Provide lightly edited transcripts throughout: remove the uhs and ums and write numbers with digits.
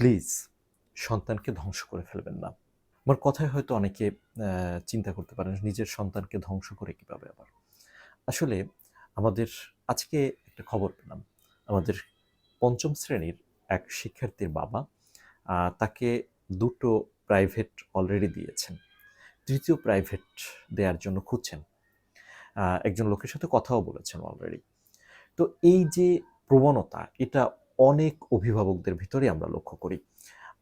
Please সন্তানকে ধ্বংস করে ফেলবেন না। আমার কথায় হয়তো অনেকে চিন্তা করতে পারেন নিজের সন্তানকে ধ্বংস করে কিভাবে আবার। আসলে আমাদের আজকে একটা খবর পেলাম। আমাদের ৫ম শ্রেণীর এক শিক্ষার্থীর বাবা তাকে ২ টো প্রাইভেট অলরেডি দিয়েছেন। ৩য় প্রাইভেট দেয়ার জন্য খুঁজছেন। একজন লোকের সাথে কথাও বলেছেন অলরেডি। তো এই যে প্রবণতা, এটা অনেক অভিভাবকদের ভিতরেই আমরা লক্ষ্য করি।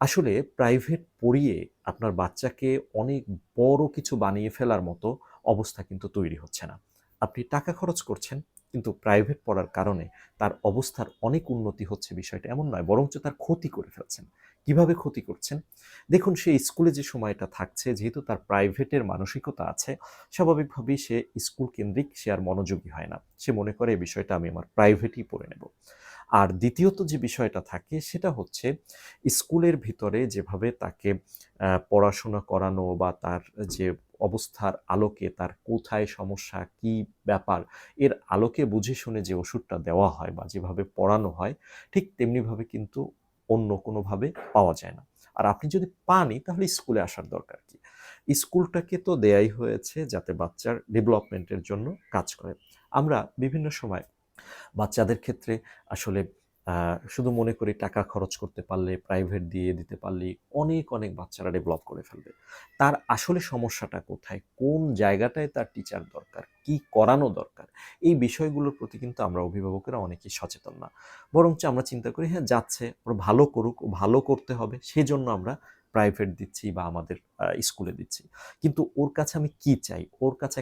আসলে প্রাইভেট পড়িয়ে আপনার বাচ্চাকে অনেক বড় কিছু বানিয়ে ফেলার মতো অবস্থা কিন্তু তৈরি হচ্ছে না। আপনি টাকা খরচ করছেন, কিন্তু প্রাইভেট পড়ার কারণে তার অবস্থার অনেক উন্নতি হচ্ছে বিষয়টা এমন নয়, বরঞ্চ তার ক্ষতি করে ফেলছেন। কিভাবে ক্ষতি করছেন? দেখুন, সে স্কুলে যে সময়টা থাকছে, যেহেতু তার প্রাইভেটের মানসিকতা আছে, স্বাভাবিকভাবেই সে স্কুল কেন্দ্রিক, সে আর মনোযোগী হয় না। সে মনে করে এই বিষয়টা আমি আমার প্রাইভেটেই পড়ে নেব। আর দ্বিতীয়ত যে বিষয়টা থাকে সেটা হচ্ছে স্কুলের ভিতরে যেভাবে তাকে পড়াশোনা করানো বা তার যে অবস্থার আলোকে তার কোথায় সমস্যা, কি ব্যাপার, এর আলোকে বুঝে শুনে যে ওষুধটা দেওয়া হয় বা যেভাবে পড়ানো হয়, ঠিক তেমনিভাবে কিন্তু অন্য কোনোভাবে পাওয়া যায় না। আর আপনি যদি পানই তাহলে স্কুলে আসার দরকার কি? স্কুলটাকে তো দেয়াই হয়েছে যাতে বাচ্চার ডেভেলপমেন্টের জন্য কাজ করে। আমরা বিভিন্ন সময় বাচ্চাদের ক্ষেত্রে আসলে শুধু মনে করি টাকা খরচ করতে পারলে, প্রাইভেট দিয়ে দিতে পারলেই অনেক বাচ্চারা ডেভেলপ করে ফেলবে। তার আসলে সমস্যাটা কোথায়? কোন জায়গাটায় তার টিচার দরকার? কি করানো দরকার? এই বিষয়গুলোর প্রতি কিন্তু আমরা অভিভাবকেরা অনেকেই সচেতন না। বরঞ্চ আমরা চিন্তা করি, হ্যাঁ যাচ্ছে, ওরা ভালো করুক, ও ভালো করতে হবে, সেজন্য আমরা প্রাইভেট দিচ্ছি বা আমাদের স্কুলে দিচ্ছি। কিন্তু ওর কাছে আমি কি চাই? ওর কাছে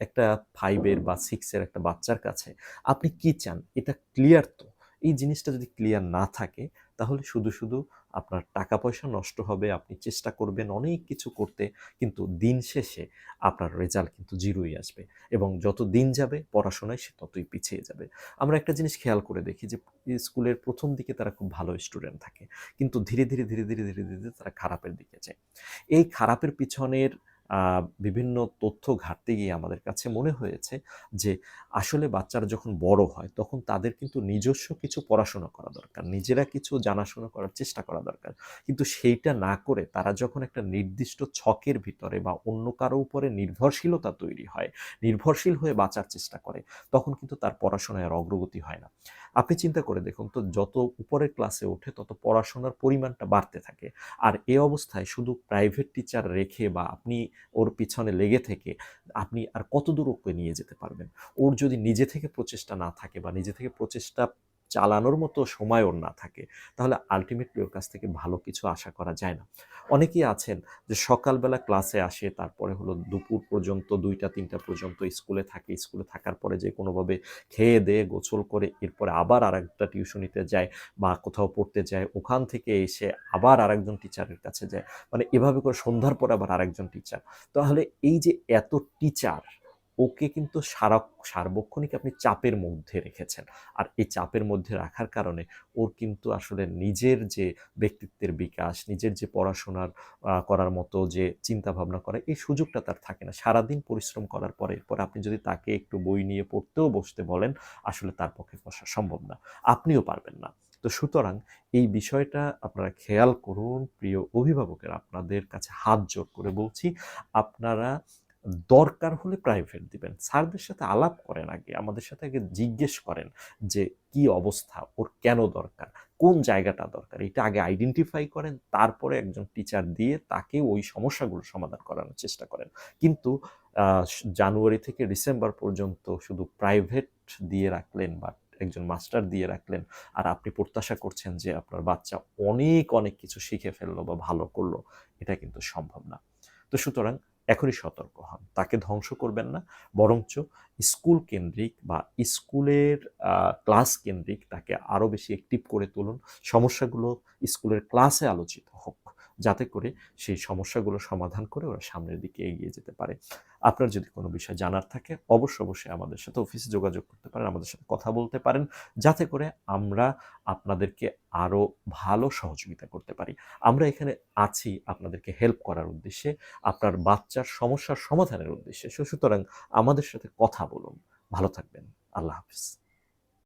একটা 5 এর বা 6 এর একটা বাচ্চার কাছে আপনি কি চান? এটা ক্লিয়ার তো? এই জিনিসটা যদি ক্লিয়ার না থাকে, তাহলে শুধু আপনার টাকা পয়সা নষ্ট হবে, আপনি চেষ্টা করবেন অনেক কিছু করতে, কিন্তু দিন শেষে আপনার রেজাল্ট কিন্তু 0ই আসবে এবং যত দিন যাবে পড়াশোনায় সে ততই পিছিয়ে যাবে। আমরা একটা জিনিস খেয়াল করে দেখি যে স্কুলের ১ম দিকে তারা খুব ভালো স্টুডেন্ট থাকে। কিন্তু ধীরে ধীরে তারা খারাপের দিকে যায়। এই খারাপের পিছনের আ বিভিন্ন তথ্য ঘাঁটতে গিয়ে আমাদের কাছে মনে হয়েছে যে আসলে বাচ্চারা যখন বড় হয় তখন তাদের কিন্তু নিজস্ব কিছু পড়াশোনা করা দরকার। নিজেরা কিছু জানাশোনা করার চেষ্টা করা দরকার। কিন্তু সেইটা না করে তারা যখন একটা নির্দিষ্ট ছকের ভিতরে বা অন্য কারো উপরে নির্ভরশীলতা তৈরি হয়, নির্ভরশীল হয়ে বাঁচার চেষ্টা করে, তখন কিন্তু তার পড়াশোনায় আর অগ্রগতি হয় না। আপনি চিন্তা করে দেখুন তো, যত উপরের ক্লাসে ওঠে তত পড়াশোনার পরিমাণটা বাড়তে থাকে। আর এ অবস্থায় শুধু প্রাইভেট টিচার রেখে বা আপনি ওর পিছনে লেগে থেকে আপনি আর কতদূর ওকে নিয়ে যেতে পারবেন? ওর যদি নিজে থেকে প্রচেষ্টা না থাকে বা নিজে থেকে প্রচেষ্টা চালানোর মতো সময় ওর না থাকে, তাহলে আল্টিমেটলি ওর কাছ থেকে ভালো কিছু আশা করা যায় না। অনেকেই আছেন যে সকালবেলা ক্লাসে আসে, তারপরে হলো দুপুর পর্যন্ত ২টা-৩টা পর্যন্ত স্কুলে থাকে। স্কুলে থাকার পরে যে কোনোভাবে খেয়ে-দেয়ে গোসল করে এরপরে আবার আরেকটা টিউশনিতে যায় বা কোথাও পড়তে যায়। ওখান থেকে এসে আবার আরেকজন টিচারের কাছে যায়। মানে এভাবে করে সন্ধ্যার পর আবার আরেকজন টিচার। তাহলে এই যে এত টিচার, ওকে কিন্তু সার্বক্ষণিক আপনি চাপের মধ্যে রেখেছেন। আর এই চাপের মধ্যে রাখার কারণে ওর কিন্তু আসলে নিজের যে ব্যক্তিত্বের বিকাশ, নিজের যে পড়াশোনার করার মতো যে চিন্তাভাবনা করা, এই সুযোগটা তার থাকে না। সারাদিন পরিশ্রম করার পরে এরপর আপনি যদি তাকে একটু বই নিয়ে পড়তেও বসতে বলেন, আসলে তার পক্ষে বসা সম্ভব না। আপনিও পারবেন না। তো সুতরাং এই বিষয়টা আপনারা খেয়াল করুন প্রিয় অভিভাবকেরা। আপনাদের কাছে হাত জোড় করে বলছি, আপনারা দরকার হলে প্রাইভেট দিবেন। স্যারদের সাথে আলাপ করেন আগে। আমাদের সাথে আগে জিজ্ঞেস করেন যে কি অবস্থা? ওর কেন দরকার? কোন জায়গাটা দরকার? এটা আগে আইডেন্টিফাই করেন। তারপরে একজন টিচার দিয়ে তাকে ওই সমস্যাগুলো সমাধান করানোর চেষ্টা করেন। কিন্তু আ জানুয়ারি থেকে ডিসেম্বর পর্যন্ত শুধু প্রাইভেট দিয়ে রাখলেন বা একজন মাস্টার দিয়ে রাখলেন। আর আপনি প্রত্যাশা করছেন যে আপনার বাচ্চা অনেক কিছু শিখে ফেললো বা ভালো করলো। এটা কিন্তু সম্ভব না। তো সুতরাং এখনই সতর্ক হন। তাকে ধ্বংস করবেন না। বরঞ্চ স্কুল কেন্দ্রিক বা স্কুলের ক্লাস কেন্দ্রিক তাকে আরো বেশি অ্যাক্টিভ করে তুলুন। সমস্যাগুলো স্কুলের ক্লাসে আলোচিত হোক। যাতে করে সেই সমস্যাগুলো সমাধান করে ওরা সামনের দিকে এগিয়ে যেতে পারে। আপনার যদি কোনো বিষয় জানার থাকে অবশ্যই আমাদের সাথে অফিসে যোগাযোগ করতে পারেন, আমাদের সাথে কথা বলতে পারেন। যাতে করে আমরা আপনাদেরকে আরো ভালো সহযোগিতা করতে পারি। আমরা এখানে আছি আপনাদেরকে হেল্প করার উদ্দেশ্যে, আপনার বাচ্চার সমস্যার সমাধানের উদ্দেশ্যে। সুতরাং আমাদের সাথে কথা বলুন। ভালো থাকবেন। আল্লাহ হাফেজ।